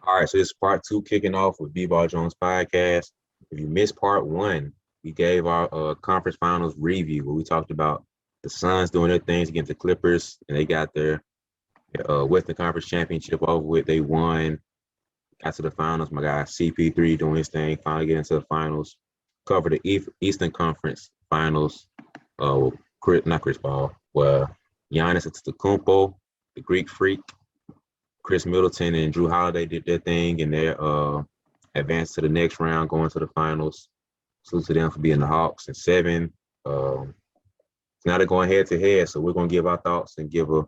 All right, so this is part two kicking off with BeBall Jones podcast. If you missed part one, we gave our conference finals review where we talked about the Suns doing their things against the Clippers, and they got their Western Conference championship over with. They won, got to the finals. My guy CP3 doing his thing, finally getting to the finals. Covered the Eastern Conference finals. Not Chris Paul, well, Giannis Antetokounmpo, the Greek Freak, Chris Middleton and Drew Holiday did their thing and they advanced to the next round, going to the finals. Salute to them for being the Hawks in 7. Now they're going head to head, so we're going to give our thoughts and give a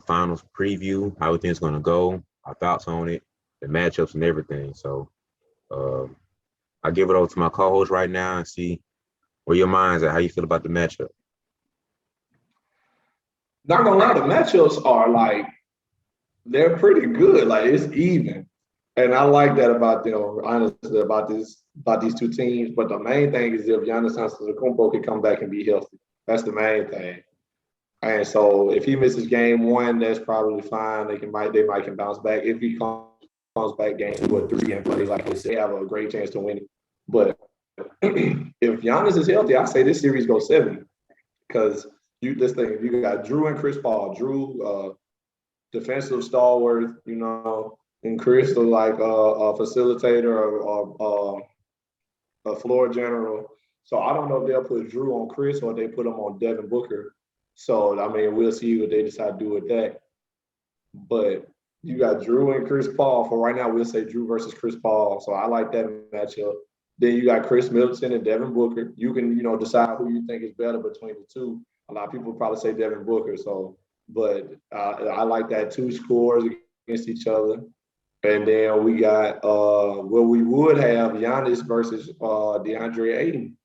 finals preview, how everything's going to go, our thoughts on it, the matchups and everything. So I'll give it over to my co-host right now and see where your mind's at, how you feel about the matchup. Not gonna lie, the matchups are like, they're pretty good. Like, it's even. And I like that about them, honestly, about these two teams. But the main thing is if Giannis Antetokounmpo can come back and be healthy. That's the main thing. And so if he misses game one, that's probably fine. They might can bounce back. If he comes back game 2 or 3 and plays like this, they have a great chance to win it. But if Giannis is healthy, I say this series goes 7. Because you got Drew and Chris Paul. Drew, defensive stalwart, and Chris like a facilitator or a floor general. So I don't know if they'll put Drew on Chris or they put him on Devin Booker. So, I mean, we'll see what they decide to do with that. But you got Drew and Chris Paul. For right now, we'll say Drew versus Chris Paul. So I like that matchup. Then you got Chris Middleton and Devin Booker. You can, decide who you think is better between the two. A lot of people probably say Devin Booker. But I like that 2 scores against each other. And then we got we would have Giannis versus DeAndre Ayton.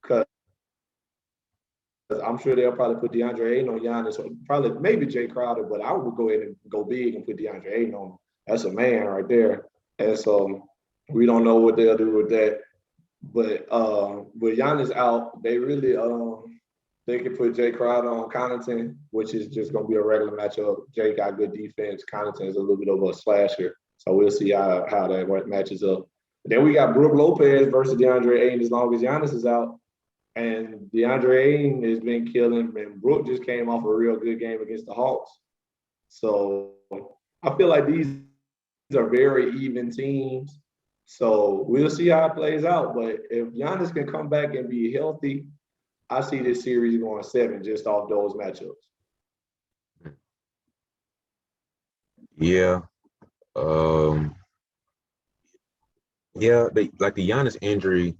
Because I'm sure they'll probably put DeAndre Ayton on Giannis, or probably maybe Jay Crowder, but I would go ahead and go big and put DeAndre Ayton on him. That's a man right there. And so we don't know what they'll do with that. But with Giannis out, they really they can put Jay Crowder on Connaughton, which is just going to be a regular matchup. Jay got good defense. Connaughton is a little bit of a slasher. So we'll see how that matches up. Then we got Brook Lopez versus DeAndre Ayton as long as Giannis is out. And DeAndre Ayton has been killing, and Brook just came off a real good game against the Hawks. So I feel like these are very even teams. So we'll see how it plays out. But if Giannis can come back and be healthy, I see this series going 7 just off those matchups. Yeah. Like the Giannis injury,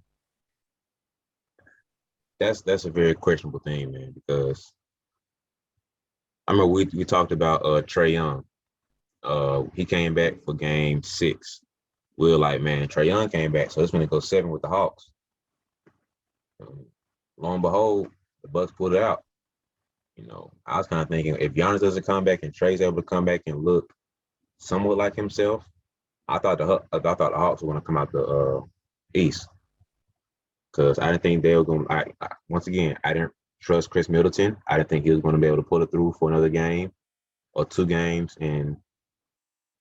that's a very questionable thing, man, because I remember we talked about Trae Young. He came back for game 6. We were like, man, Trae Young came back, so it's going to go 7 with the Hawks. Lo and behold, the Bucks pulled it out. I was kind of thinking if Giannis doesn't come back and Trae's able to come back and look somewhat like himself, I thought the Hawks were going to come out the East, because I didn't think they were going to. Once again, I didn't trust Chris Middleton. I didn't think he was going to be able to pull it through for another game or 2 games and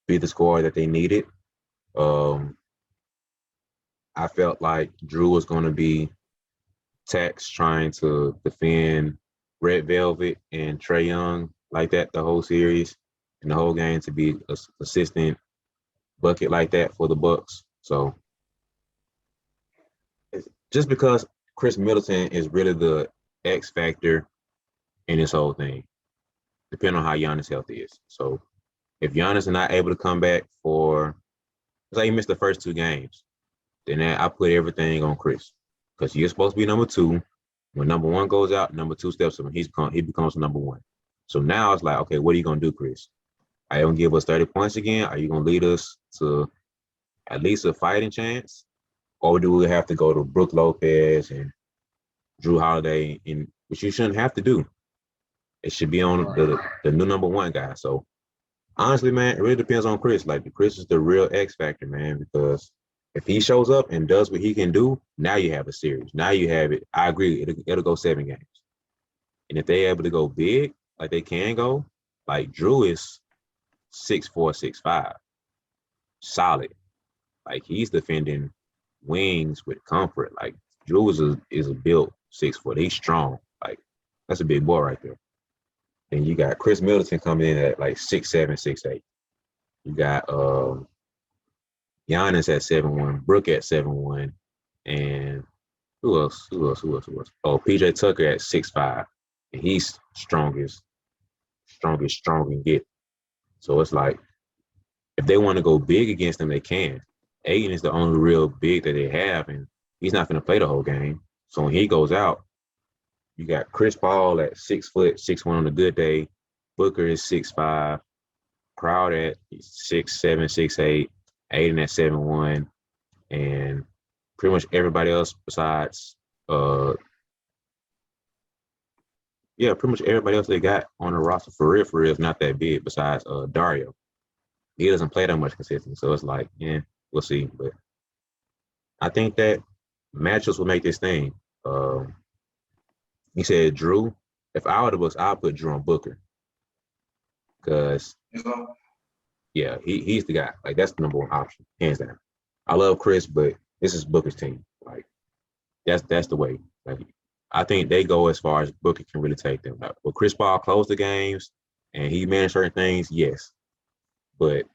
be the scorer that they needed. I felt like Drew was going to be taxed trying to defend Red Velvet and Trae Young like that the whole series and the whole game, to be a consistent bucket like that for the Bucks. So just because Chris Middleton is really the X factor in this whole thing, depending on how Giannis' health is. So if Giannis is not able to come back for, let's say he missed the first 2 games, then I put everything on Chris, because you're supposed to be number 2. When number 1 goes out, number 2 steps up, and he becomes number 1. So now it's like, okay, what are you going to do, Chris? Are you going to give us 30 points again? Are you going to lead us to at least a fighting chance? Or do we have to go to Brook Lopez and Drew Holiday, which you shouldn't have to do? It should be on the new number 1 guy. So honestly, man, it really depends on Chris. Like, Chris is the real X factor, man, because if he shows up and does what he can do, now you have a series. Now you have it. I agree. It'll go 7 games. And if they're able to go big, like they can go, like Drew is 6'4", 6'5". solid. Like he's defending wings with comfort. Like Drew is a built 6 foot. He's strong. Like that's a big boy right there. And you got Chris Middleton coming in at like 6'7", 6'8". You got Giannis at 7'1", Brook at 7'1", and who else? Oh, PJ Tucker at 6'5", and he's strong and get. So it's like if they want to go big against them, they can. Aiden is the only real big that they have, and he's not going to play the whole game. So when he goes out, you got Chris Paul at 6 foot, 6'1" on a good day. Booker is 6'5", Crowd at 6'7", 6'8", Aiden at 7'1", and pretty much everybody else besides pretty much everybody else they got on the roster for real is not that big besides Dario. He doesn't play that much consistently, so it's like, yeah, we'll see. But I think that matchups will make this thing. He said Drew. If I were the Bucks, I'll put Drew on Booker. Because yeah, he's the guy. Like that's the number one option, hands down. I love Chris, but this is Booker's team. Like that's the way. Like I think they go as far as Booker can really take them. Like, will Chris Paul close the games and he manage certain things? Yes, but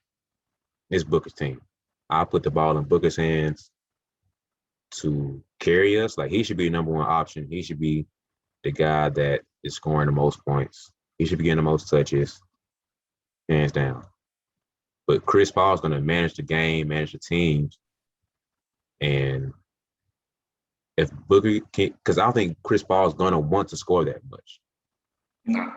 it's Booker's team. I'll put the ball in Booker's hands to carry us. Like he should be the number one option. He should be the guy that is scoring the most points. He should be getting the most touches, hands down. But Chris Paul's going to manage the game, manage the teams, and if Booker can, because I don't think Chris Paul's going to want to score that much. Nah.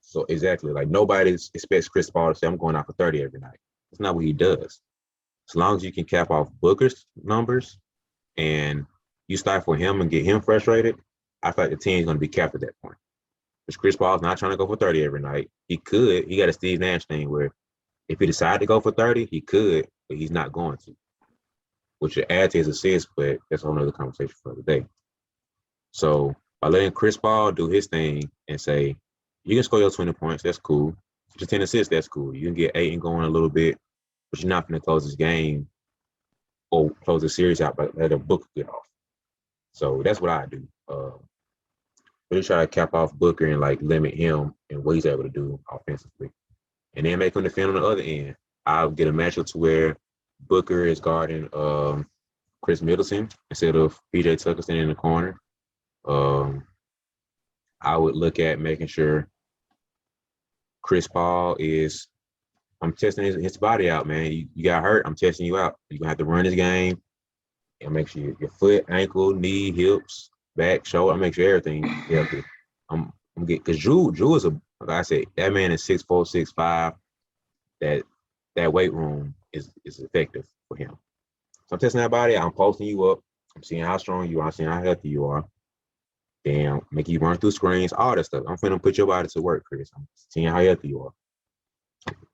So exactly, like nobody expects Chris Paul to say, "I'm going out for 30 every night." That's not what he does. As long as you can cap off Booker's numbers and you stifle him and get him frustrated, I feel like the team's going to be capped at that point. Because Chris Paul's not trying to go for 30 every night. He could. He got a Steve Nash thing where if he decided to go for 30, he could, but he's not going to, which would add to his assists, but that's a whole other conversation for the day. So by letting Chris Paul do his thing and say, you can score your 20 points, that's cool. Just 10 assists, that's cool. You can get 8 and going a little bit, but you're not going to close this game or close the series out by letting Booker get off. So that's what I do. Really try to cap off Booker and like limit him and what he's able to do offensively. And then make him defend on the other end. I'll get a matchup to where Booker is guarding Chris Middleton instead of PJ Tucker standing in the corner. I would look at making sure Chris Paul is – I'm testing his body out, man. You got hurt, I'm testing you out. You're going to have to run this game and make sure your foot, ankle, knee, hips, back, shoulder, I make sure everything is healthy. I'm getting – because Drew is like I said, that man is 6'4", 6'5". That weight room is effective for him. So I'm testing that body. I'm posting you up. I'm seeing how strong you are. I'm seeing how healthy you are. Damn, make you run through screens, all that stuff. I'm finna put your body to work, Chris. I'm seeing how healthy you are.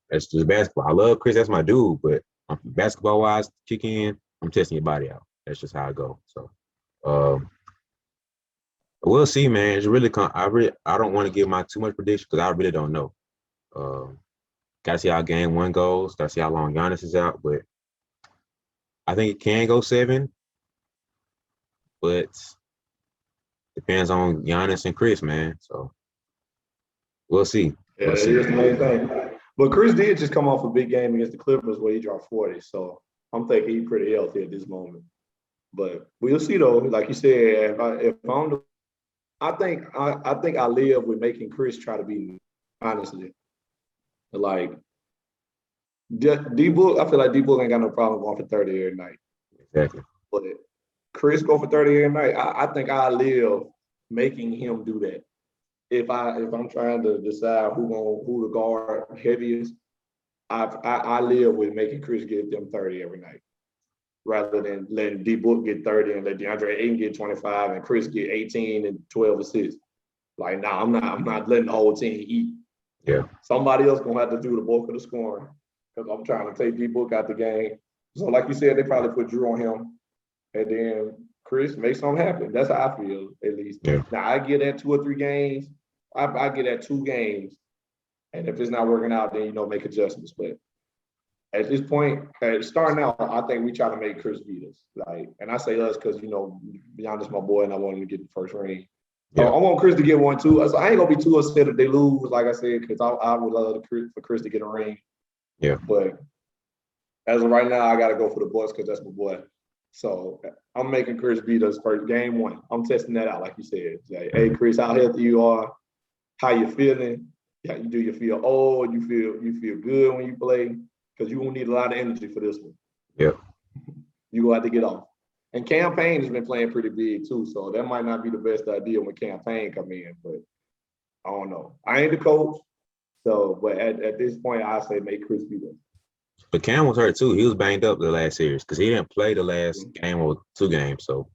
That's just basketball. I love Chris. That's my dude. But basketball-wise, kick in, I'm testing your body out. That's just how I go. So, we'll see, man. It's really I don't want to give my too much prediction because I really don't know. Gotta see how game one goes. Gotta see how long Giannis is out. But I think it can go 7. But depends on Giannis and Chris, man. So we'll see. Yeah, that is the main thing. But Chris did just come off a big game against the Clippers where he dropped 40. So I'm thinking he's pretty healthy at this moment. But we'll see though. Like you said, I think I live with making Chris try to beat me, honestly. Like D-Book, I feel like D-Book ain't got no problem going for 30 every night. Exactly. But Chris go for 30 every night. I think I live making him do that. If I'm trying to decide who the guard heaviest, I live with making Chris get them 30 every night, rather than letting D-Book get 30 and let DeAndre Ayton get 25 and Chris get 18 and 12 assists. Like, nah, I'm not letting the whole team eat. Yeah. Somebody else gonna have to do the bulk of the scoring because I'm trying to take D-Book out the game. So, like you said, they probably put Drew on him, and then Chris make something happen. That's how I feel, at least. Yeah. Now I get that 2 or 3 games. I get that 2 games, and if it's not working out, then make adjustments. But at this point, starting out, I think we try to make Chris beat us. Like, and I say us because Giannis my boy, and I want him to get the first ring. So Yeah. I want Chris to get one too. So I ain't gonna be too upset if they lose, like I said, because I would love for Chris to get a ring. Yeah. But as of right now, I gotta go for the Bucks because that's my boy. So I'm making Chris beat us first game one. I'm testing that out, like you said. Like, hey, Chris, how healthy you are? How you feeling? Yeah, do you feel old? You feel good when you play? Because you won't need a lot of energy for this one. Yeah. You gonna have to get off. And campaign has been playing pretty big too, so that might not be the best idea when campaign come in. But I don't know. I ain't the coach, so but at this point, I say make Chris beat us. But Cam was hurt too. He was banged up the last series because he didn't play the last game or 2 games. So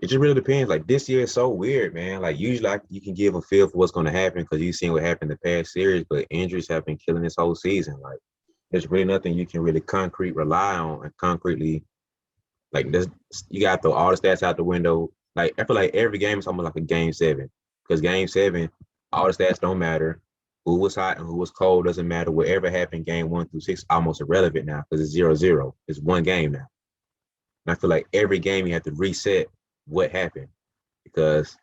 it just really depends. Like this year is so weird, man. Like usually you can give a feel for what's going to happen because you've seen what happened in the past series, but injuries have been killing this whole season. Like there's really nothing you can really concrete rely on and concretely like this. You got to throw all the stats out the window. Like I feel like every game is almost like a game 7 because game 7, all the stats don't matter. Who was hot and who was cold doesn't matter. Whatever happened game 1 through 6 almost irrelevant now because it's 0-0. It's one game now. And I feel like every game you have to reset what happened because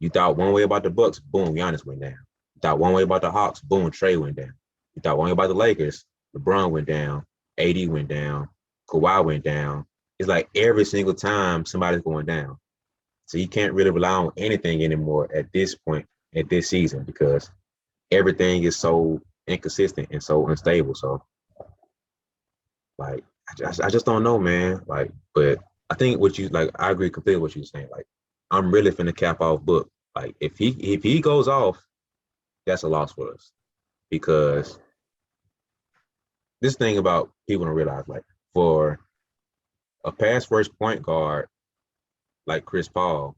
you thought one way about the Bucks, boom, Giannis went down. You thought one way about the Hawks, boom, Trey went down. You thought one way about the Lakers, LeBron went down, AD went down, Kawhi went down. It's like every single time somebody's going down. So you can't really rely on anything anymore at this point, at this season, because everything is so inconsistent and so unstable. So, like, I just don't know, man. Like, but I think I agree completely with what you're saying. Like, I'm really finna cap off Book. Like, if he goes off, that's a loss for us because this thing about people don't realize, like, for a pass first point guard like Chris Paul,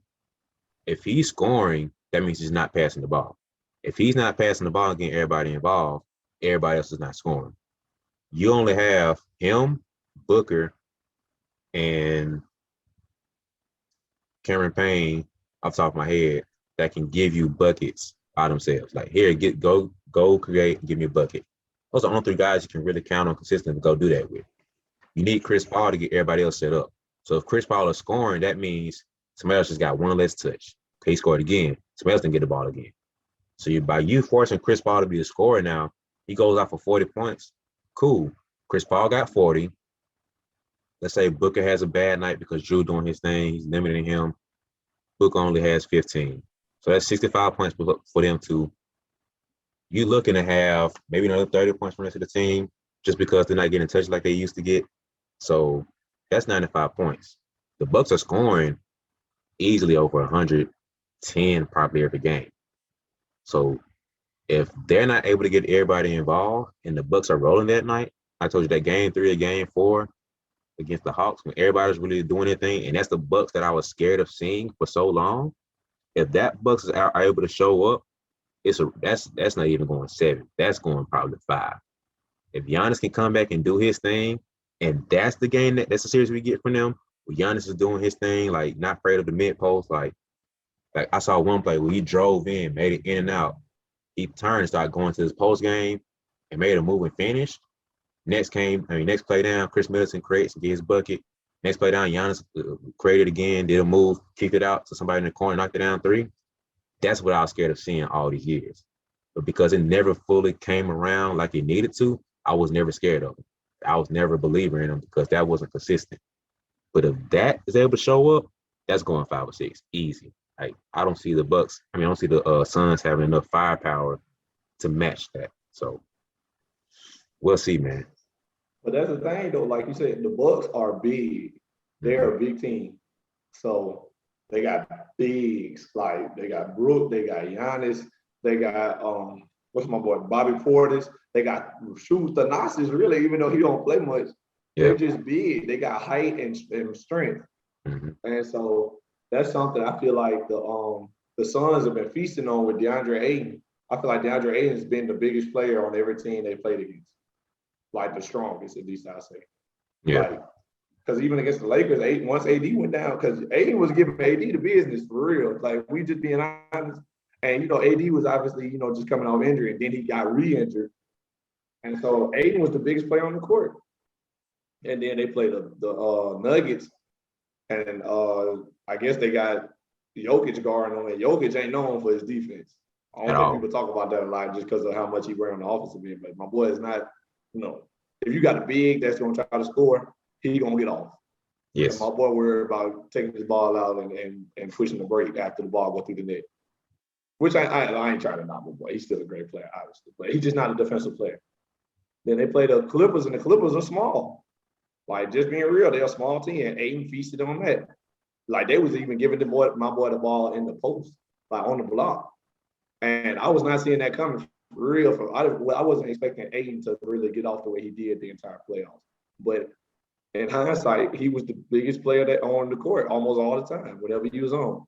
if he's scoring, that means he's not passing the ball. If he's not passing the ball and getting everybody involved, everybody else is not scoring. You only have him, Booker, and Cameron Payne off the top of my head that can give you buckets by themselves. Like here, go create and give me a bucket. Those are the only 3 guys you can really count on consistently to go do that with. You need Chris Paul to get everybody else set up. So if Chris Paul is scoring, that means somebody else just got one less touch. Okay, he scored again. Somebody else didn't get the ball again. So by you forcing Chris Paul to be the scorer now, he goes out for 40 points. Cool. Chris Paul got 40. Let's say Booker has a bad night because Drew doing his thing. He's limiting him. Booker only has 15. So that's 65 points for them to. You're looking to have maybe another 30 points from the rest of the team just because they're not getting touched like they used to get. So that's 95 points. The Bucks are scoring easily over 110 probably every game. So if they're not able to get everybody involved and the Bucks are rolling that night, I told you that game 3 or game 4 against the Hawks when everybody's really doing their thing, and that's the Bucks that I was scared of seeing for so long. If that Bucks are able to show up, that's not even going 7. That's going probably 5. If Giannis can come back and do his thing, and that's the game that's the series we get from them, where Giannis is doing his thing, like not afraid of the mid post, like I saw one play where he drove in, made it in and out. He turned and started going to his post game and made a move and finished. Next play down, Chris Middleton creates and gets his bucket. Next play down, Giannis created again, did a move, kicked it out to somebody in the corner, knocked it down 3. That's what I was scared of seeing all these years. But because it never fully came around like it needed to, I was never scared of him. I was never a believer in him because that wasn't consistent. But if that is able to show up, that's going 5 or 6, easy. Like I don't see the Bucks. I don't see the Suns having enough firepower to match that. So we'll see, man. But that's the thing, though. Like you said, the Bucks are big. They're a big team. So they got bigs. Like they got Brook, they got Giannis, they got what's my boy Bobby Portis. They got shoes. The Nazis really, even though he don't play much, they're just big. They got height and strength. Mm-hmm. And so that's something I feel like the Suns have been feasting on with DeAndre Ayton. I feel like DeAndre Ayton has been the biggest player on every team they played against. Like the strongest, at least I say. Yeah. Like, because even against the Lakers, once AD went down, because AD was giving AD the business for real. Like, we just being honest. And, AD was obviously, just coming off injury, and then he got re-injured. And so Aiden was the biggest player on the court. And then they played the Nuggets, and I guess they got Jokic guarding on it. Jokic ain't known for his defense. I don't think people talk about that a lot just because of how much he wear on the offensive end. But my boy is not, if you got a big that's going to try to score, he going to get off. Yes. And my boy worried about taking his ball out and pushing the break after the ball go through the net. Which I ain't trying to knock my boy. He's still a great player, obviously. But he's just not a defensive player. Then they play the Clippers, and the Clippers are small. Like, just being real, they're a small team, and Aiden feasted on that. Like, they was even giving my boy the ball in the post, like on the block. And I was not seeing that coming for real. I wasn't expecting Aiden to really get off the way he did the entire playoffs. But in hindsight, he was the biggest player that on the court almost all the time, whatever he was on.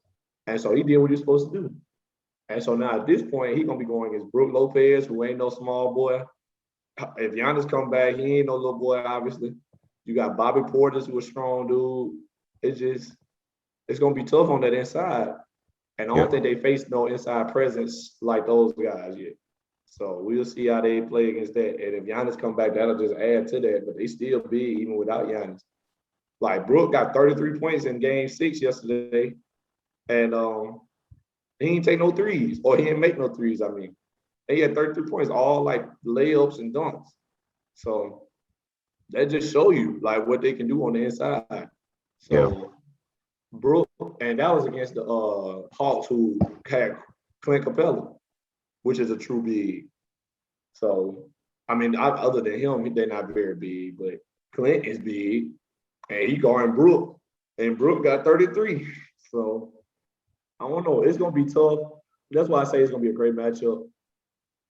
And so he did what he was supposed to do. And so now at this point, he's going to be going against Brook Lopez, who ain't no small boy. If Giannis come back, he ain't no little boy, obviously. You got Bobby Portis, who's a strong dude. It's going to be tough on that inside. And I don't think they face no inside presence like those guys yet. So we'll see how they play against that. And if Giannis come back, that'll just add to that. But they still big even without Giannis. Like, Brook got 33 points in Game 6 yesterday. And he didn't take no threes. Or he didn't make no threes, I mean. He had 33 points, all like layups and dunks. So that just show you like what they can do on the inside. So Brook, and that was against the Hawks, who had Clint Capella, which is a true big. So I mean, other than him, they're not very big, but Clint is big, and he guarding Brook, and Brook got 33. So I don't know. It's gonna be tough. That's why I say it's gonna be a great matchup.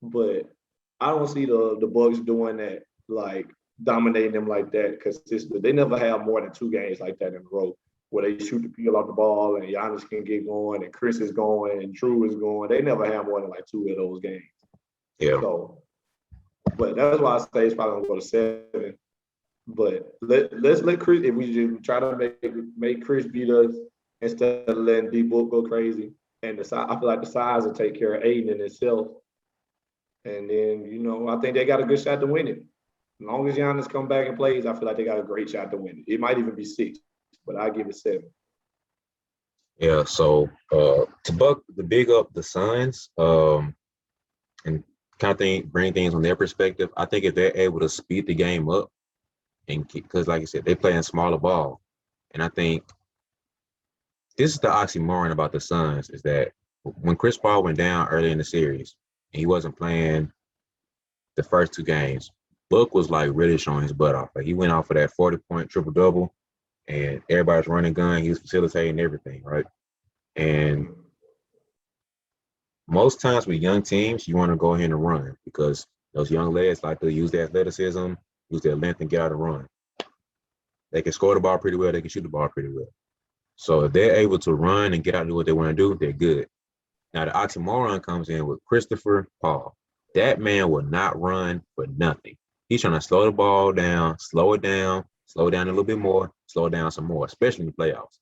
But I don't see the Bucks doing that, like dominating them like that, because they never have more than 2 games like that in a row where they shoot the peel off the ball and Giannis can get going and Chris is going and Drew is going. They never have more than like 2 of those games. Yeah. So, but that's why I say it's probably gonna go to 7. But let's let Chris, if we just try to make Chris beat us instead of letting D-Book go crazy. And I feel like the size will take care of Aiden in itself. And then, I think they got a good shot to win it. As long as Giannis come back and plays, I feel like they got a great shot to win it. It might even be 6, but I give it 7. Yeah, so to big up the Suns, and kind of bring things on their perspective, I think if they're able to speed the game up, and because like I said, they're playing smaller ball, and I think this is the oxymoron about the Suns is that when Chris Paul went down early in the series, and he wasn't playing the first 2 games, Book was like really showing his butt off. Like he went off for that 40-point triple-double, and everybody's running gun. He was facilitating everything, right? And most times with young teams, you want to go ahead and run because those young legs like to use their athleticism, use their length, and get out and run. They can score the ball pretty well. They can shoot the ball pretty well. So if they're able to run and get out and do what they want to do, they're good. Now, the oxymoron comes in with Christopher Paul. That man will not run for nothing. He's trying to slow the ball down, slow it down a little bit more, slow it down some more, especially in the playoffs.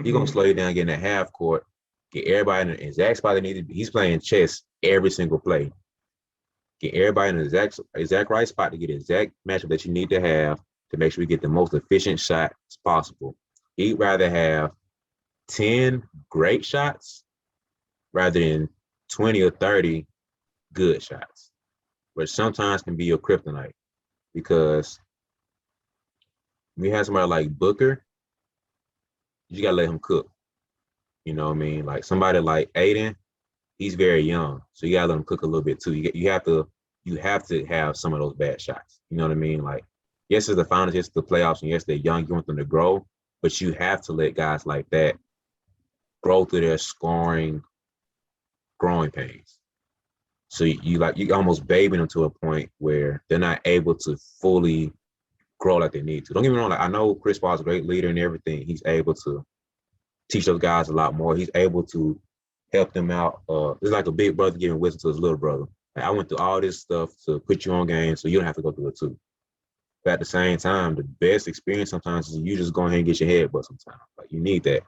He's going to slow you down, get in that half court, get everybody in the exact spot they need to be. He's playing chess every single play. Get everybody in the exact right spot to get the exact matchup that you need to have to make sure we get the most efficient shots possible. He'd rather have 10 great shots rather than 20 or 30 good shots, which sometimes can be your kryptonite because we have somebody like Booker, you got to let him cook. You know what I mean? Like somebody like Aiden, he's very young, so you got to let him cook a little bit too. You have to have some of those bad shots. You know what I mean? Like, yes, it's the finals, yes, it's the playoffs, and yes, they're young, you want them to grow, but you have to let guys like that grow through their growing pains. So you almost baby them to a point where they're not able to fully grow like they need to. Don't get me wrong, like I know Chris Paul's a great leader and everything. He's able to teach those guys a lot more. He's able to help them out. It's like a big brother giving wisdom to his little brother. Like, I went through all this stuff to put you on game so you don't have to go through it too. But at the same time, the best experience sometimes is you just go ahead and get your head bust sometimes. Like you need that.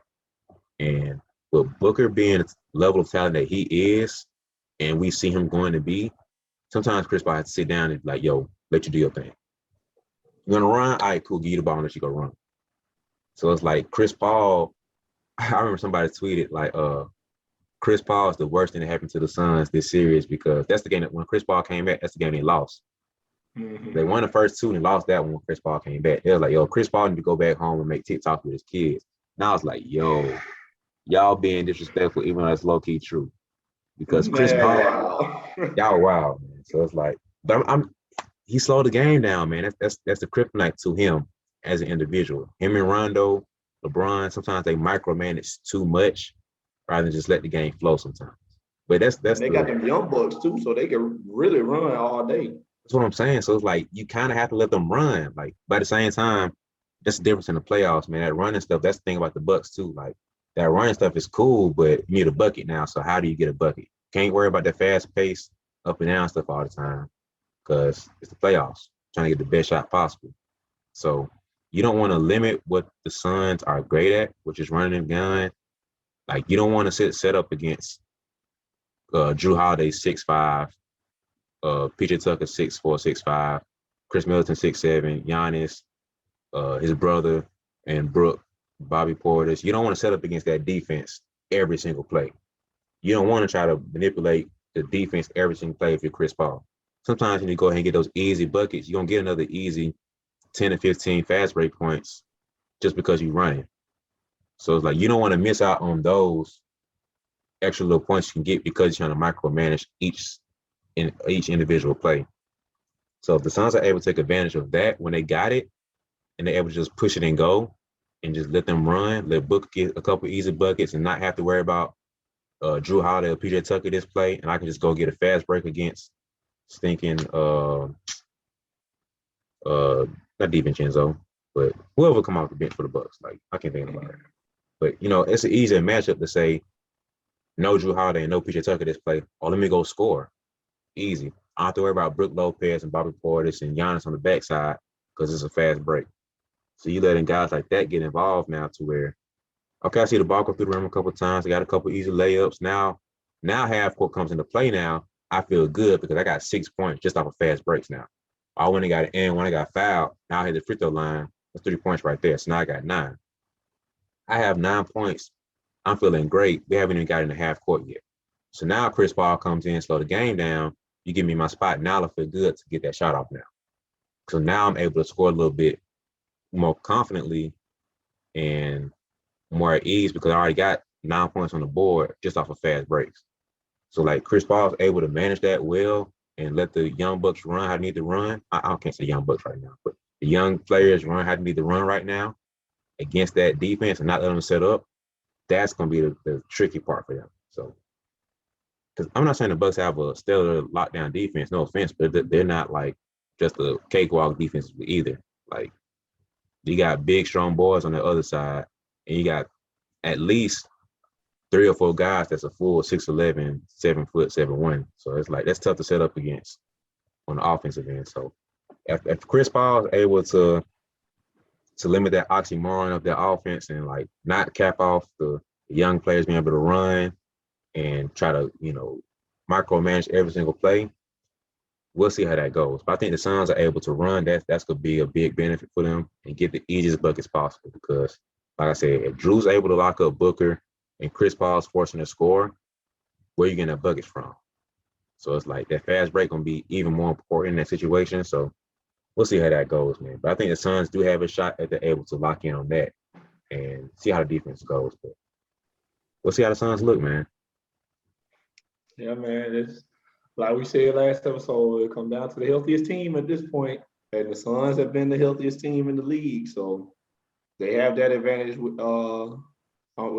And with Booker being the level of talent that he is, and we see him going to be, sometimes Chris Paul has to sit down and be like, yo, let you do your thing. You're gonna run, all right, cool, give you the ball and let you go run. So it's like Chris Paul. I remember somebody tweeted like, Chris Paul is the worst thing that happened to the Suns this series because that's the game that when Chris Paul came back, that's the game they lost. Mm-hmm. They won the first two and they lost that one when Chris Paul came back. They was like, yo, Chris Paul need to go back home and make TikTok with his kids. Now it's like, yo, y'all being disrespectful, even though that's low key true. Because Chris Man, Paul, wow. y'all wild, man. So it's like, but he slowed the game down, man. That's the kryptonite to him as an individual. Him and Rondo, LeBron, sometimes they micromanage too much rather than just let the game flow sometimes. But that's And they got them young bucks too, so they can really run all day. that's what I'm saying. So it's like you kind of have to let them run. Like, but at the same time, that's the difference in the playoffs, man. That running stuff, that's the thing about the Bucks too. Like that running stuff is cool, but you need a bucket now. So how do you get a bucket? Can't worry about that fast pace, up and down stuff all the time because it's the playoffs, trying to get the best shot possible. So you don't want to limit what the Suns are great at, which is running and gun. Like you don't want to set up against Drew Holiday 6'5", PJ Tucker 6'4", 6'5", Chris Middleton 6'7", Giannis, his brother, and Brooke, Bobby Portis. You don't want to set up against that defense every single play. You don't want to try to manipulate the defense every single play if you're Chris Paul. Sometimes when you go ahead and get those easy buckets, you're going to get another easy 10 to 15 fast break points just because you're running. So it's like you don't want to miss out on those extra little points you can get because you're trying to micromanage each individual play. So if the Suns are able to take advantage of that when they got it and they're able to just push it and go and just let them run, let Book get a couple easy buckets and not have to worry about Drew Holiday or PJ Tucker this play, and I can just go get a fast break against stinking not DiVincenzo, but whoever come off the bench for the Bucks. Like I can't think about it. But it's an easier matchup to say no Drew Holiday and no PJ Tucker this play. Oh, let me go score. Easy. I don't have to worry about Brooke Lopez and Bobby Portis and Giannis on the backside because it's a fast break. So you letting guys like that get involved now to where, okay, I see the ball go through the rim a couple of times. I got a couple easy layups. Now half court comes into play now. I feel good because I got 6 points just off of fast breaks now. I went and got an in when I got fouled. Now I hit the free throw line. That's 3 points right there. So now I got 9. I have 9 points. I'm feeling great. We haven't even got in the half court yet. So now Chris Paul comes in, slow the game down. You give me my spot. Now I feel good to get that shot off now. So now I'm able to score a little bit more confidently and more at ease because I already got 9 points on the board just off of fast breaks. So like Chris Paul's able to manage that well and let the young bucks run how they need to run. I can't say young bucks right now, but the young players run how they need to run right now against that defense and not let them set up. That's going to be the tricky part for them. So, because I'm not saying the Bucks have a stellar lockdown defense, no offense, but they're not like just a cakewalk defense either. Like you got big, strong boys on the other side, and you got at least 3 or 4 guys that's a full 6'11", 7 foot, 7'1". So it's like that's tough to set up against on the offensive end. So if Chris Paul is able to limit that oxymoron of their offense and like not cap off the young players being able to run and try to micromanage every single play, we'll see how that goes. But I think the Suns are able to run. That's gonna be a big benefit for them and get the easiest buckets possible because, like I said, if Drew's able to lock up Booker and Chris Paul's forcing to score, where are you getting that buckets from? So it's like that fast break gonna be even more important in that situation. So we'll see how that goes, man. But I think the Suns do have a shot that they're able to lock in on that and see how the defense goes. But we'll see how the Suns look, man. Yeah, man. It's like we said last episode, it comes down to the healthiest team at this point, and the Suns have been the healthiest team in the league, so they have that advantage with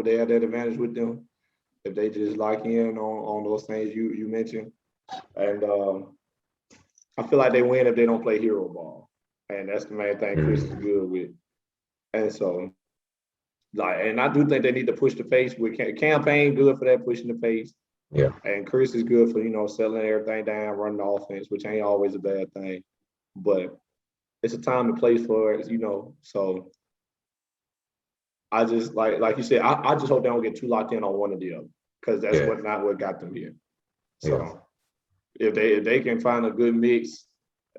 they have that advantage with them if they just lock in on those things you mentioned, and I feel like they win if they don't play hero ball, and that's the main thing Chris is good with, and so. And I do think they need to push the pace with campaign good for that pushing the pace. Yeah. And Chris is good for, settling everything down, running the offense, which ain't always a bad thing. But it's a time to play for it, So I just like you said, I just hope they don't get too locked in on one of the other because that's not what got them here. So if they can find a good mix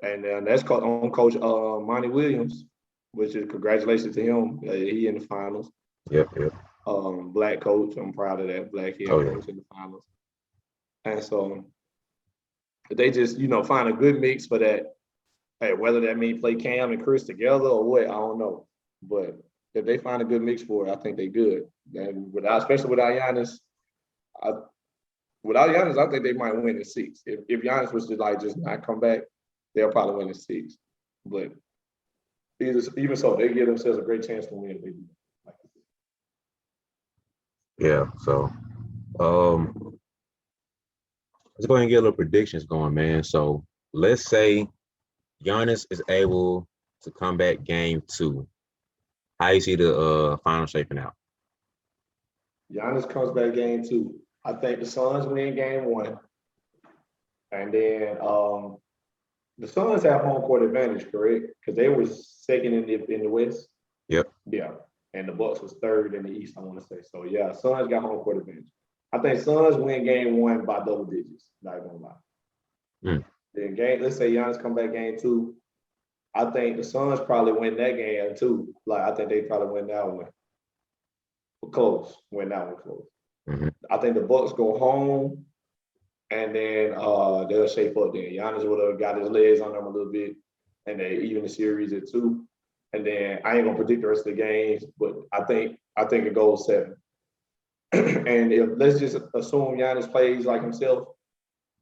And that's on Coach Monty Williams, which is congratulations to him. He in the finals. Yep, yep. Black coach. I'm proud of that. Black head coach in the finals. And so they just, find a good mix for that. Hey, whether that means play Cam and Chris together or what, I don't know. But if they find a good mix for it, I think they good. And especially without Giannis, I think they might win in 6. If Giannis was to just not come back, they'll probably win in 6. But even so, they give themselves a great chance to win. Yeah. So, let's go ahead and get a little predictions going, man. So let's say Giannis is able to come back game 2. How you see the final shaping out? Giannis comes back game 2. I think the Suns win game 1. And then the Suns have home court advantage, correct? Because they were second in the West. Yep. Yeah. And the Bucks was third in the East, I want to say. So yeah, Suns got home court advantage. I think Suns win game 1 by double digits. Not gonna lie. Then let's say Giannis come back game 2. I think the Suns probably win that game too. I think they probably win that one. Close. Win that one close. Mm-hmm. I think the Bucks go home, and then they'll shape up. Then Giannis would have got his legs on them a little bit, and they even the series at 2. And then I ain't gonna predict the rest of the games, but I think it goes 7. And if let's just assume Giannis plays like himself,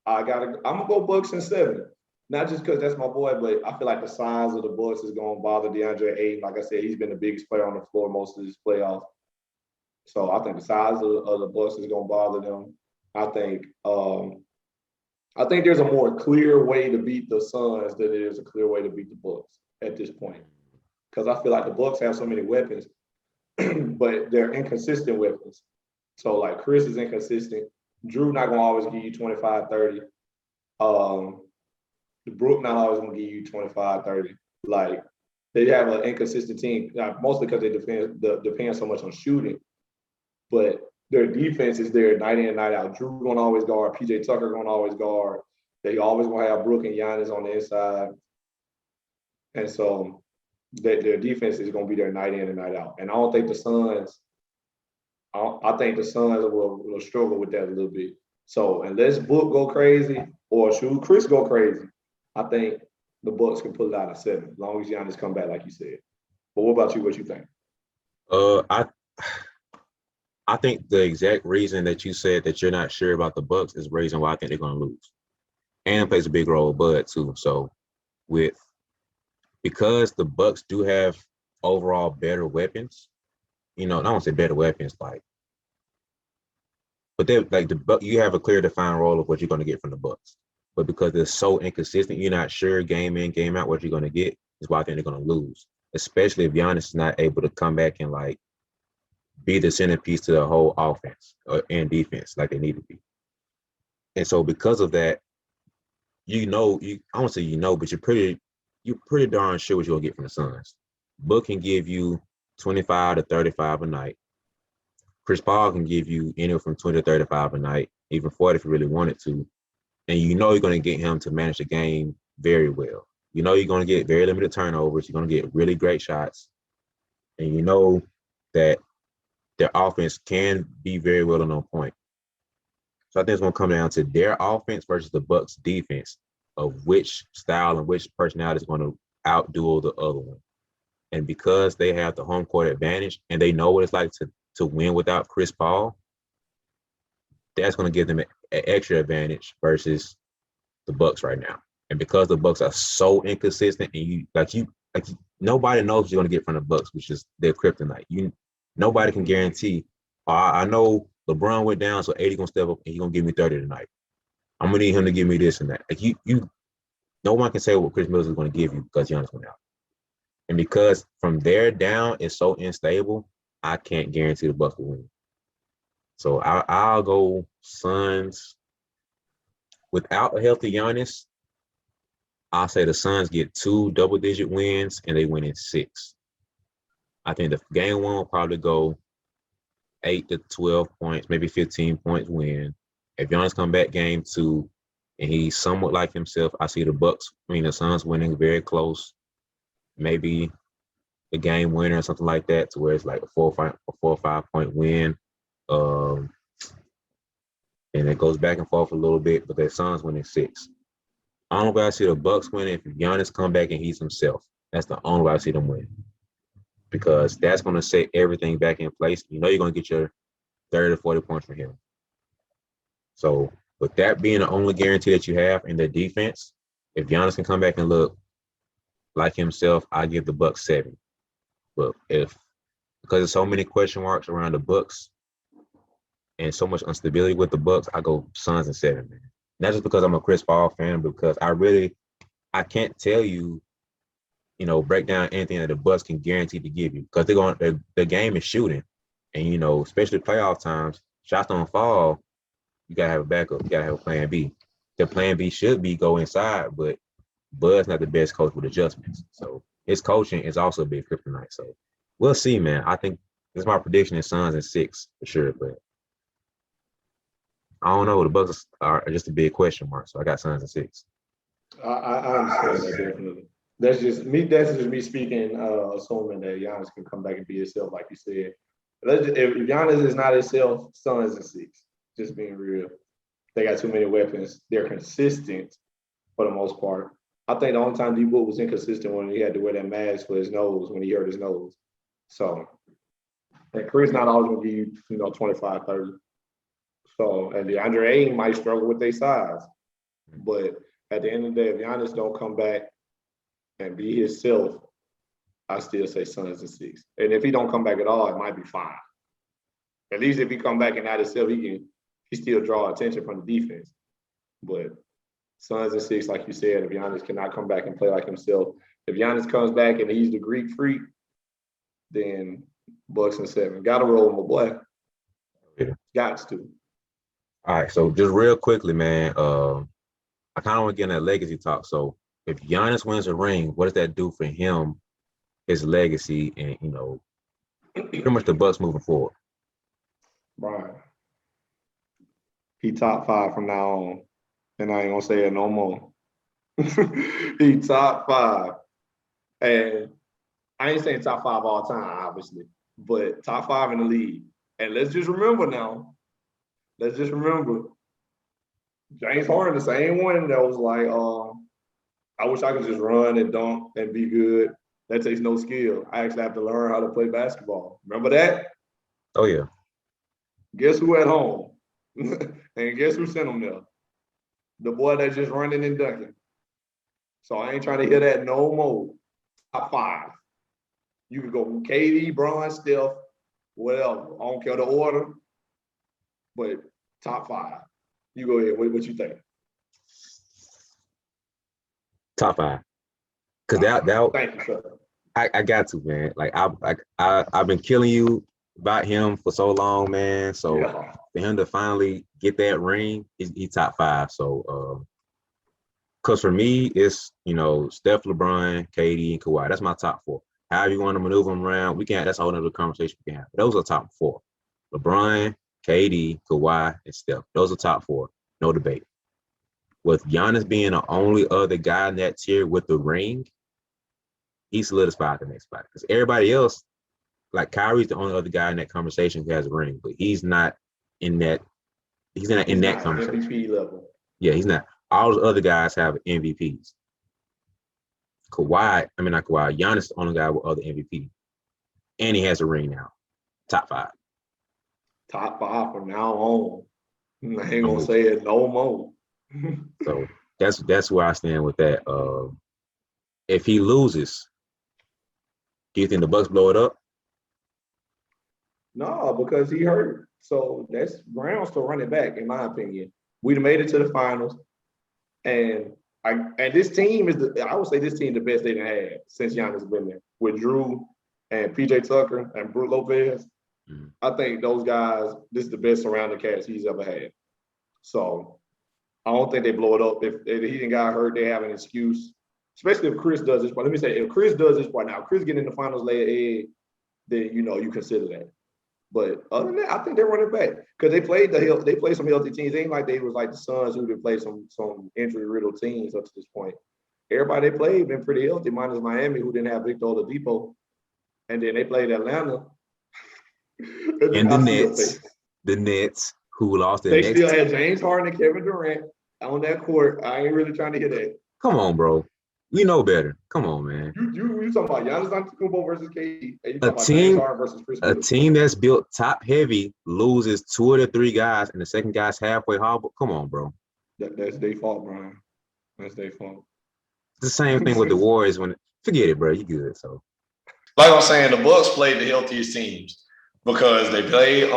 I'm gonna go Bucks in 7. Not just because that's my boy, but I feel like the size of the Bucks is gonna bother DeAndre Ayton. Like I said, he's been the biggest player on the floor most of this playoffs. So I think the size of the Bucks is gonna bother them. I think there's a more clear way to beat the Suns than there is a clear way to beat the Bucks at this point. Because I feel like the Bucks have so many weapons, but they're inconsistent weapons. So like Chris is inconsistent. Drew not gonna always give you 25, 30. Brook not always gonna give you 25, 30. Like they have an inconsistent team, mostly because they depend so much on shooting. But their defense is there night in and night out. Drew gonna always guard. PJ Tucker gonna always guard. They always gonna have Brook and Giannis on the inside. And so their defense is gonna be there night in and night out. And I don't think the Suns. I think the Suns will struggle with that a little bit. So unless Book go crazy or shoot Chris go crazy, I think the Bucks can pull it out at 7, as long as Giannis come back, like you said. But what about you? What you think? I think the exact reason that you said that you're not sure about the Bucks is the reason why I think they're going to lose. And plays a big role, Bud too. So because the Bucks do have overall better weapons, I don't want to say better weapons, but they're you have a clear defined role of what you're going to get from the Bucks. But because they're so inconsistent, you're not sure game in, game out what you're going to get. Is why I think they're going to lose, especially if Giannis is not able to come back and be the centerpiece to the whole offense and defense like they need to be. And so because of that, I won't say but you're pretty darn sure what you're gonna get from the Suns. Book can give you 25 to 35 a night. Chris Paul can give you anywhere from 20 to 35 a night, even 40 if you really wanted to. And you're going to get him to manage the game very well. You're going to get very limited turnovers. You're going to get really great shots. And you know that their offense can be very well on point. So I think it's going to come down to their offense versus the Bucks defense of which style and which personality is going to outduel the other one. And because they have the home court advantage and they know what it's like to win without Chris Paul, that's going to give them an extra advantage versus the Bucks right now. And because the Bucks are so inconsistent, and nobody knows what you're going to get from the Bucks, which is their kryptonite. Nobody can guarantee. I know LeBron went down, so AD gonna step up and he's gonna give me 30 tonight. I'm gonna need him to give me this and that. No one can say what Chris Mills is gonna give you because Giannis went out. And because from there down it's so unstable, I can't guarantee the Bucks will win. So I'll go Suns. Without a healthy Giannis, I'll say the Suns get 2 double-digit wins and they win in 6. I think the game 1 will probably go 8 to 12 points, maybe 15 points win. If Giannis come back game 2, and he's somewhat like himself. I see the Suns winning very close, maybe a game winner or something like that, to where it's like a 4 or 5 point win. Um, and it goes back and forth a little bit, but the Suns winning 6. Only way I see the Bucks winning if Giannis come back and he's himself. That's the only way I see them win, because that's going to set everything back in place. You know you're going to get your 30 to 40 points from him. So with that being the only guarantee that you have in the defense, if Giannis can come back and look like himself, I give the Bucks 7. But because there's so many question marks around the Bucks and so much instability with the Bucks, I go Suns and 7, man. Not just because I'm a Chris Paul fan, but because I can't tell you, break down anything that the Bucks can guarantee to give you, because the game is shooting, and especially playoff times, shots don't fall. You gotta have a backup. You gotta have a plan B. The plan B should be go inside, but Bud's not the best coach with adjustments. So his coaching is also a big kryptonite. So we'll see, man. I think this is my prediction is Suns in 6 for sure, but I don't know. The Bucks are just a big question mark. So I got Suns in 6. I understand that definitely. That's just me. That's just me speaking, assuming that Giannis can come back and be himself, like you said. If Giannis is not himself, Suns in 6. Just being real, they got too many weapons. They're consistent for the most part. I think the only time D-Book was inconsistent when he had to wear that mask for his nose when he hurt his nose. So, and Chris not always going to give you, 25, 30. So, and DeAndre Ayton might struggle with their size. But at the end of the day, if Giannis don't come back and be himself, I still say Suns in 6. And if he don't come back at all, it might be 5. At least if he come back and not himself, he still draw attention from the defense. But Suns in 6, like you said, if Giannis cannot come back and play like himself, if Giannis comes back and he's the Greek freak, then Bucks in 7. Got to roll with my boy. Yeah. Got to. All right, so just real quickly, man, I kind of want to get in that legacy talk. So if Giannis wins a ring, what does that do for him, his legacy, and, pretty much the Bucks moving forward? Right. He top 5 from now on. And I ain't going to say it no more. He top 5. And I ain't saying top 5 all time, obviously, but top 5 in the league. And let's just remember now, James Harden, the same one that was like, I wish I could just run and dunk and be good. That takes no skill. I actually have to learn how to play basketball. Remember that? Oh, yeah. Guess who at home? And guess who sent him there? The boy that's just running and dunking. So I ain't trying to hear that no more. Top 5. You could go KD, Bron, Steph, whatever. I don't care the order, but top 5. You go ahead. What you think? Top 5. Because that Thank you, sir. I got to, man. Like I've been killing you about him for so long, man. So Yeah. for him to finally get that ring, he top 5. So because for me, it's Steph, LeBron, KD, and Kawhi. That's my top 4. However you want to maneuver them around, that's a whole other conversation we can have. But those are top 4. LeBron, KD, Kawhi, and Steph. Those are top 4. No debate. With Giannis being the only other guy in that tier with the ring, he solidified the next spot. Because everybody else, like Kyrie's the only other guy in that conversation who has a ring, but he's not in that. He's not in that conversation. MVP level. Yeah, he's not. All those other guys have MVPs. Giannis is the only guy with other MVP. And he has a ring now. Top 5. Top 5 from now on. I ain't gonna say it no more. So that's where I stand with that. If he loses, do you think the Bucks blow it up? No, because he hurt. So that's grounds to run it back, in my opinion. We'd have made it to the finals. And this team I would say this team the best they done had since Giannis been there. With Drew and PJ Tucker and Brook Lopez. Mm-hmm. I think those guys, this is the best surrounding cast he's ever had. So I don't think they blow it up. If he didn't got hurt, they have an excuse. Especially if Chris does this part. Let me say, if Chris does this part now, Chris getting in the finals lay an egg, then you consider that. But other than that, I think they're running back because they played some healthy teams. It ain't like they was like the Suns who did play some injury riddled teams up to this point. Everybody they played been pretty healthy, minus Miami, who didn't have Victor Oladipo, and then they played Atlanta. And the Nets, who lost their they next. Still had James Harden and Kevin Durant on that court. I ain't really trying to hear that. Come on, bro. We know better. Come on, man. You talking about Giannis Antetokounmpo versus KD? And you talking about James Harden versus Chris Middleton. A team that's built top heavy loses 2 of the 3 guys, and the second guy's halfway hobbled. Come on, bro. That's their fault, Brian. That's their fault. It's the same thing with the Warriors. Forget it, bro. You good? So, like I'm saying, the Bucks played the healthiest teams because they played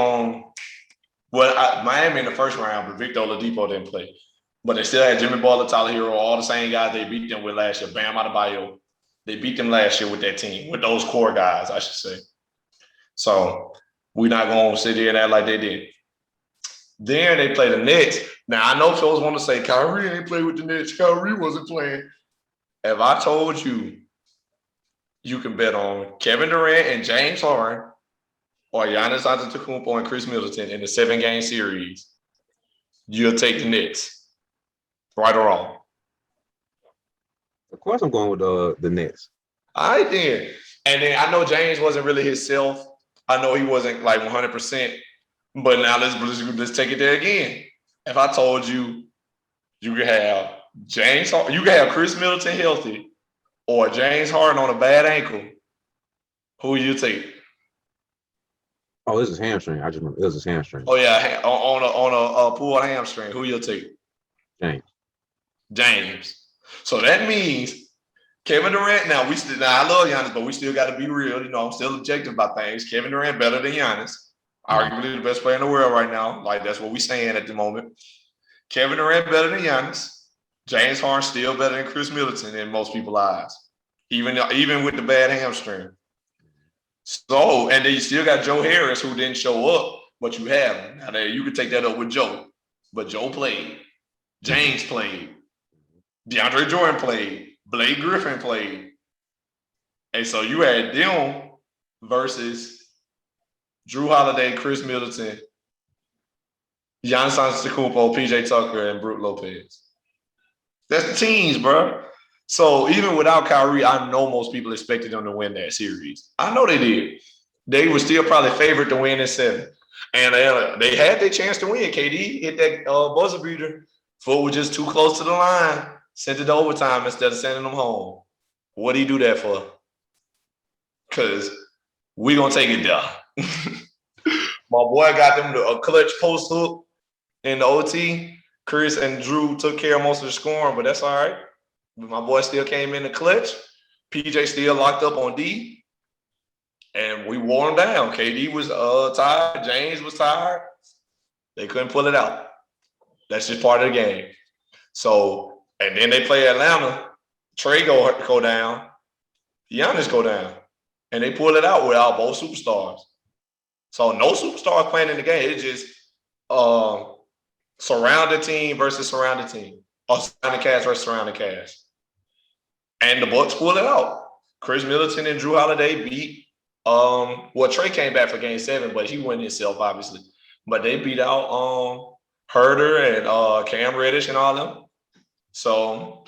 Miami in the first round, but Victor Oladipo didn't play. But they still had Jimmy Butler, Tyler Hero, all the same guys they beat them with last year. Bam Adebayo. They beat them last year with that team, with those core guys, I should say. So we're not going to sit here and act like they did. Then they play the Nets. Now, I know folks want to say, Kyrie ain't played with the Nets. Kyrie wasn't playing. If I told you, you can bet on Kevin Durant and James Harden or Giannis Antetokounmpo and Chris Middleton in the 7-game series, you'll take the Nets. Right or wrong? Of course, I'm going with the Nets. All right, then. And then I know James wasn't really himself. I know he wasn't like 100%. But now let's take it there again. If I told you, you could have Chris Middleton healthy or James Harden on a bad ankle, who you take? Oh, this is hamstring. I just remember it was his hamstring. Oh yeah, on a pulled hamstring, who you'll take? James. So that means Kevin Durant. Now I love Giannis, but we still got to be real. You know, I'm still objective about things. Kevin Durant better than Giannis, arguably the best player in the world right now. Like that's what we're saying at the moment. Kevin Durant better than Giannis. James Harden still better than Chris Middleton in most people's eyes, even with the bad hamstring. So, and then you still got Joe Harris who didn't show up, but you have him. Now you can take that up with Joe, but Joe played. James played. DeAndre Jordan played. Blake Griffin played. And so you had them versus Drew Holiday, Chris Middleton, Giannis Antetokounmpo, PJ Tucker, and Brook Lopez. That's the teams, bro. So even without Kyrie, I know most people expected them to win that series. I know they did. They were still probably favored to win in 7. And they had their chance to win. KD hit that buzzer beater. Foot was just too close to the line. Sent it to overtime instead of sending them home. What do you do that for? Because we're going to take it down. My boy got them a clutch post hook in the OT. Chris and Drew took care of most of the scoring, but that's all right. My boy still came in the clutch. PJ still locked up on D. And we wore him down. KD was tired. James was tired. They couldn't pull it out. That's just part of the game. So, and then they play Atlanta. Trey go down. Giannis go down. And they pull it out without both superstars. So no superstars playing in the game. It's just surrounded team versus surrounded team. Or surrounded cast versus surrounded cast. And the Bucks pulled it out. Chris Middleton and Drew Holiday beat Trey came back for game 7, but he won himself, obviously. But they beat out Herder and Cam Reddish and all them. So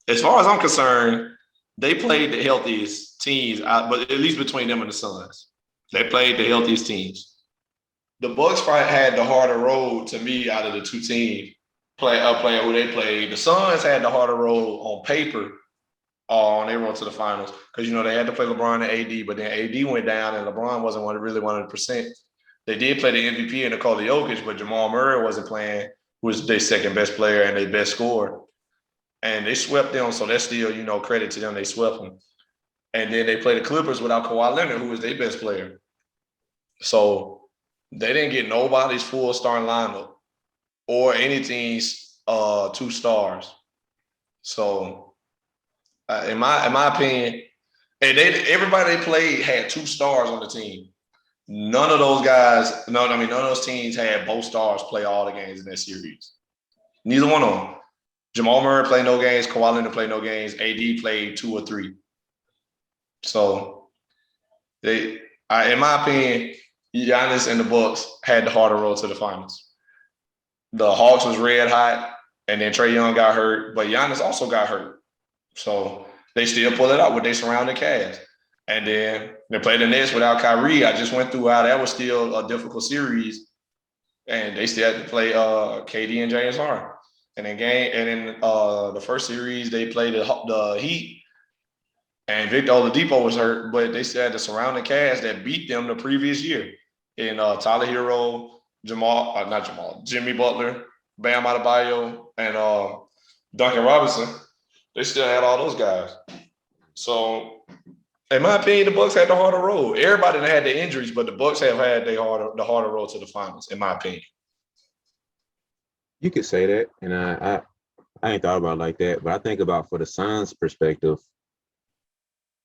as far as I'm concerned, they played the healthiest teams, but at least between them and the Suns. They played the healthiest teams. The Bucks probably had the harder road to me out of the two teams playing who they played. The Suns had the harder road on paper on their road to the finals because, they had to play LeBron and AD, but then AD went down and LeBron wasn't really 100%. They did play the MVP and Nikola Jokic, but Jamal Murray wasn't playing, who was their second best player and their best scorer. And they swept them, so that's still, credit to them. They swept them. And then they played the Clippers without Kawhi Leonard, who was their best player. So they didn't get nobody's full starting lineup or any team's 2 stars. So in my opinion, and everybody they played had 2 stars on the team. None of those guys, none of those teams had both stars play all the games in that series. Neither one of them. Jamal Murray played no games. Kawhi Leonard played no games. AD played 2 or 3. So in my opinion, Giannis and the Bucks had the harder road to the finals. The Hawks was red hot, and then Trae Young got hurt, but Giannis also got hurt. So they still pull it out with their surrounding cast. And then they played the Nets without Kyrie. I just went through how that was still a difficult series, and they still had to play KD and James Harden. And then the first series they played the Heat, and Victor Oladipo was hurt, but they still had the surrounding cast that beat them the previous year. In Tyler Hero, Jimmy Butler, Bam Adebayo, and Duncan Robinson. They still had all those guys. So, in my opinion, the Bucks had the harder road. Everybody had the injuries, but the Bucks have had the harder road to the finals, in my opinion. You could say that, and I ain't thought about it like that, but I think about for the Suns' perspective.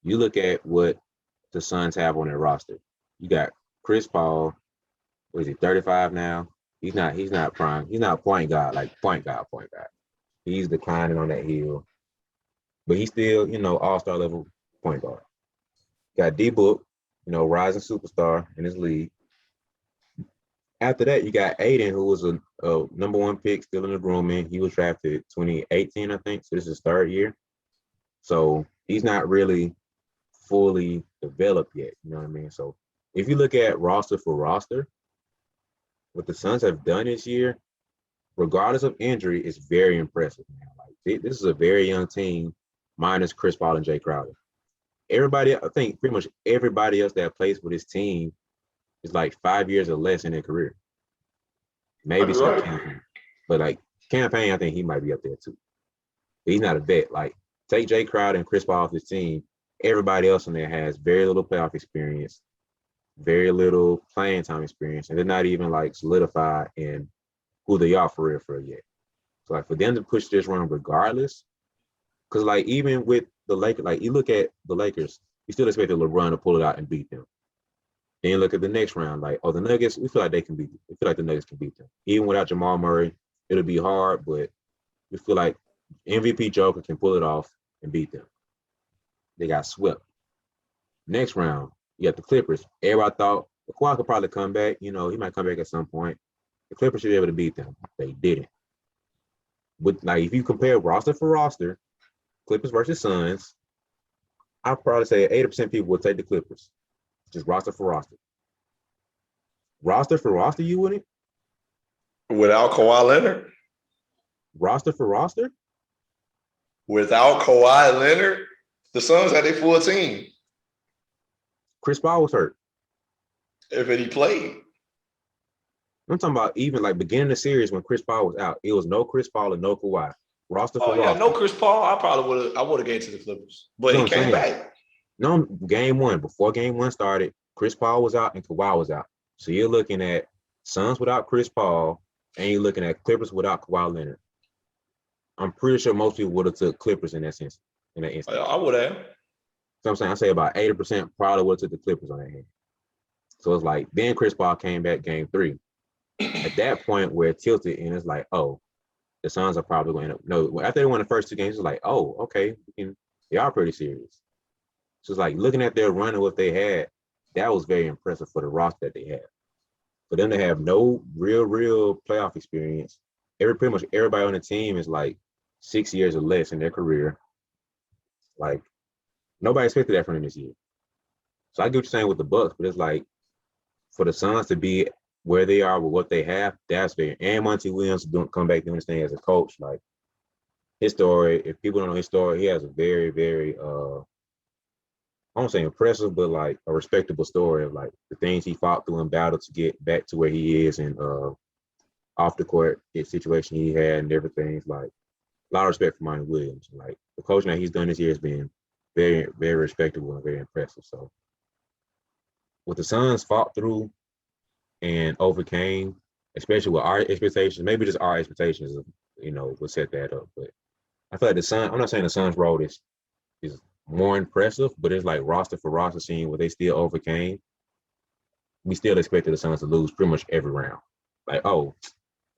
You look at what the Suns have on their roster. You got Chris Paul. What is he? 35 now. He's not prime. He's not point guard. He's declining on that hill, but he's still all-star level point guard. Got D-Book, rising superstar in his league. After that, you got Aiden, who was a number one pick, still in the grooming. He was drafted 2018, I think. So this is his third year. So he's not really fully developed yet. You know what I mean? So if you look at roster for roster, what the Suns have done this year, regardless of injury, is very impressive, man. Like this is a very young team, minus Chris Paul and Jay Crowder. Everybody, I think pretty much everybody else that plays for this team is like 5 years or less in their career. Maybe some Campaign. But like Campaign, I think he might be up there too. But he's not a vet. Like take Jay Crowder and Chris Paul off his team. Everybody else in there has very little playoff experience, very little playing time experience, and they're not even like solidified in who they are for real yet. So like for them to push this run regardless, because like even with the Lakers, like you look at the Lakers, you still expect LeBron to pull it out and beat them. Then you look at the next round, like, the Nuggets, we feel like they can beat them. We feel like the Nuggets can beat them. Even without Jamal Murray, it'll be hard, but we feel like MVP Joker can pull it off and beat them. They got swept. Next round, you got the Clippers. Everybody thought Kawhi could probably come back. He might come back at some point. The Clippers should be able to beat them. They didn't. But like if you compare roster for roster, Clippers versus Suns, I'd probably say 80% of people would take the Clippers. Just roster for roster. Roster for roster, you wouldn't? Without Kawhi Leonard? Roster for roster? Without Kawhi Leonard? The Suns had a full team. Chris Paul was hurt. If he played. I'm talking about even like beginning of the series when Chris Paul was out. It was no Chris Paul and no Kawhi. Roster for roster. No Chris Paul. I would have gave it to the Clippers. But he came back. No, game one. Before game one started, Chris Paul was out and Kawhi was out. So you're looking at Suns without Chris Paul and you're looking at Clippers without Kawhi Leonard. I'm pretty sure most people would have took Clippers in that sense. In that instance. I would have. So I'm saying, I say about 80% probably would have took the Clippers on that hand. So it's like, then Chris Paul came back game 3. At that point where it tilted and it's like, oh, the Suns are probably going to end up. No, after they won the first 2 games, it's like, oh, okay, they are pretty serious. So it's like looking at their run and what they had, that was very impressive for the roster that they had. For them to have no real playoff experience, pretty much everybody on the team is like 6 years or less in their career. Like, nobody expected that from them this year. So I get what you're saying with the Bucks, but it's like for the Suns to be where they are with what they have, that's very. And Monty Williams come back doing this thing as a coach. Like his story, if people don't know his story, he has a very, very I won't say impressive, but like a respectable story of like the things he fought through and battled to get back to where he is and off the court situation he had and everything. It's like a lot of respect for Monty Williams. Like the coaching that he's done this year has been very, very respectable and very impressive. So what the Suns fought through and overcame, especially with our expectations, maybe just our expectations, would set that up. But I feel like the Suns, I'm not saying the Suns' road is more impressive, but it's like roster for roster, seeing what they still overcame. We still expected the Suns to lose pretty much every round. Like, oh,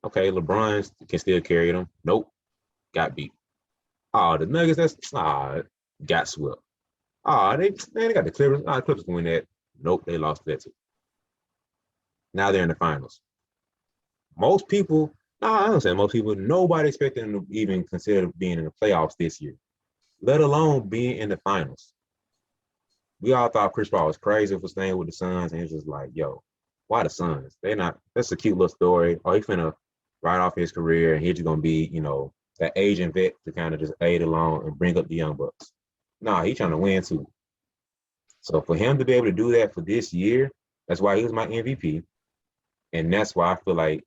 okay, LeBron can still carry them. Nope, got beat. Oh, the Nuggets, got swept. Oh, they got the Clippers. The Clippers can win that. Nope, they lost that too. Now they're in the finals. Most people, no, I don't say most people, nobody expected them to even consider being in the playoffs this year, let alone being in the finals. We all thought Chris Paul was crazy for staying with the Suns, and it's just like, yo, why the Suns? They're not. That's a cute little story. Oh, he's finna write off his career, and he's just gonna be, that aging vet to kind of just aid along and bring up the young bucks. Nah, he's trying to win too. So for him to be able to do that for this year, that's why he was my MVP, and that's why I feel like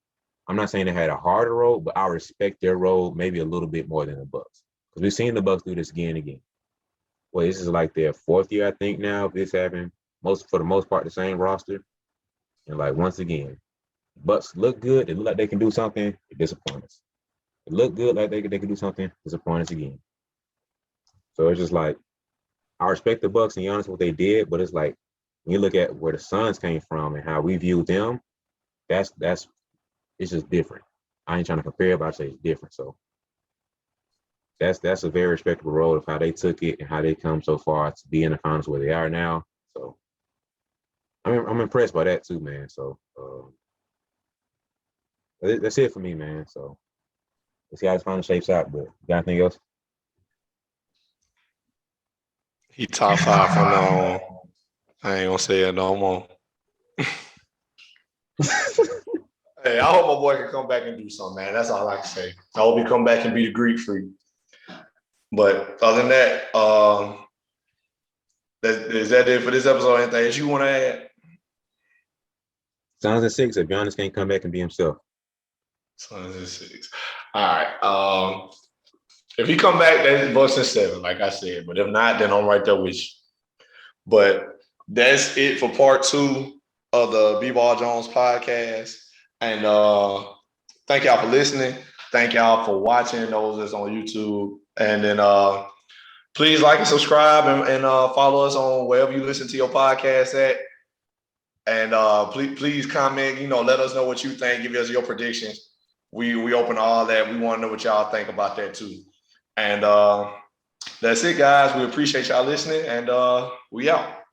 I'm not saying they had a harder road, but I respect their road maybe a little bit more than the Bucks because we've seen the Bucks do this again and again. Well, this is like their fourth year, I think, now. This happened for the most part, the same roster. And like once again, Bucks look good. They look like they can do something. They disappoint us. They look good, like they can do something. Disappoint us again. So it's just like I respect the Bucks and Giannis what they did, but it's like when you look at where the Suns came from and how we view them, that's it's just different. I ain't trying to compare, but I say it's different. So that's a very respectable role of how they took it and how they come so far to be in the finals where they are now. So I'm impressed by that too, man. So that's it for me, man. So let's see how this final shapes out. But got anything else? He top 5 for now. I ain't gonna say it no more. Hey, I hope my boy can come back and do something, man. That's all I can say. I hope he come back and be the Greek freak. But other than that, is that it for this episode? Anything else you want to add? Suns and 6 if Giannis can't come back and be himself. Suns and 6. All right. If he come back, that's Bucks and 7, like I said. But if not, then I'm right there with you. But that's it for part 2 of the BeBall Jones podcast. And thank y'all for listening. Thank y'all for watching those that's on YouTube. And then please like and subscribe and follow us on wherever you listen to your podcast at. And please comment, let us know what you think. Give us your predictions. We open all that. We want to know what y'all think about that too. And that's it, guys. We appreciate y'all listening, and we out.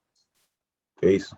Peace.